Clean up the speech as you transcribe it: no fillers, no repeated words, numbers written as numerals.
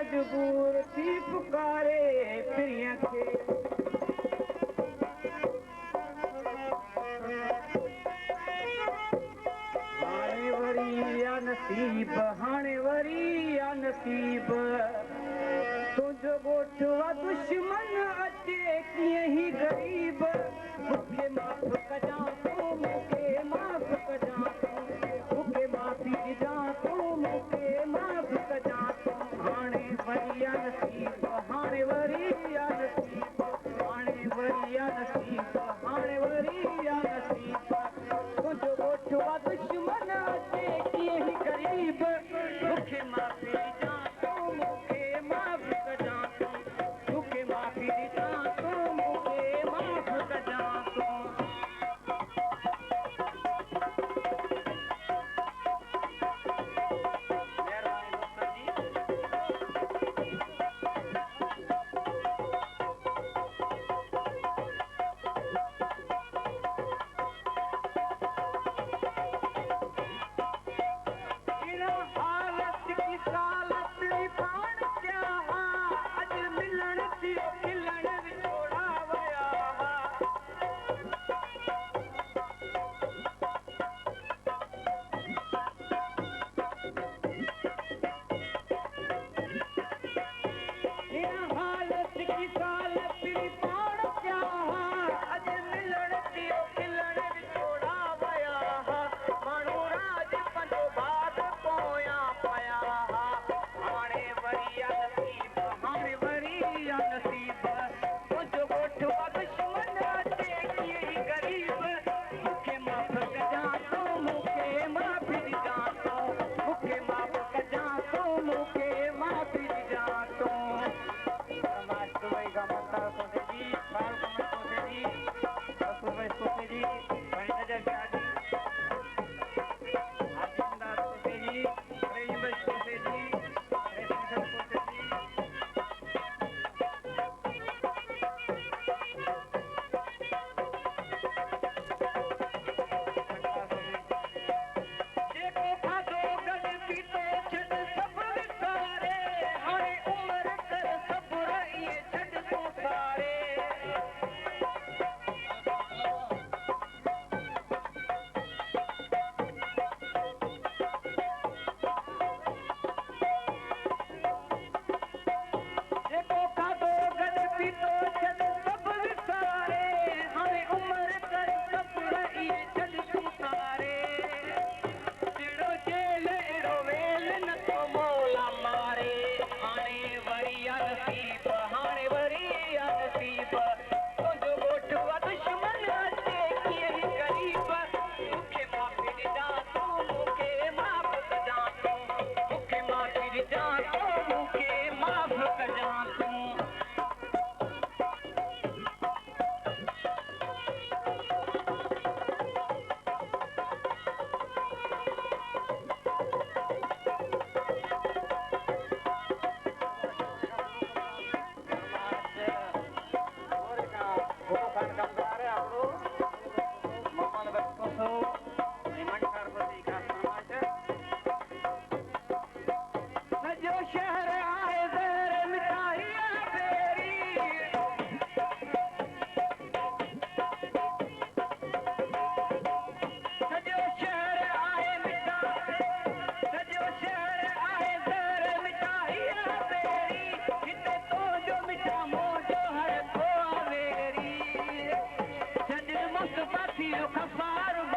मजबूर थी पुकारे पिरिया खे हाणे वरी या नसीब हाणे वरी या नसीब तुंहिंजो ॻोठु आहे दुश्मन अचे कीअं ई ग़रीब मूंखे माफ़ कजां तूं मूंखे माफ़ कजां तूं मूंखे माफ़ी ॾिजां तूं मूंखे माफ़ कजां तूं हाणे वरी या नसीब हाणे वरी या नसीब हाणे वरी या नसीब हाणे वरी या नसीब तुंहिंजो ॻोठु आहे दुश्मन अचे कीअं ई ग़रीब मूंखे माफ़ी ॾिजां तूं मूंखे माफ़ कजां तूं मूंखे माफ़ी ॾिजां तूं मूंखे माफ़ कजां तूं Kafar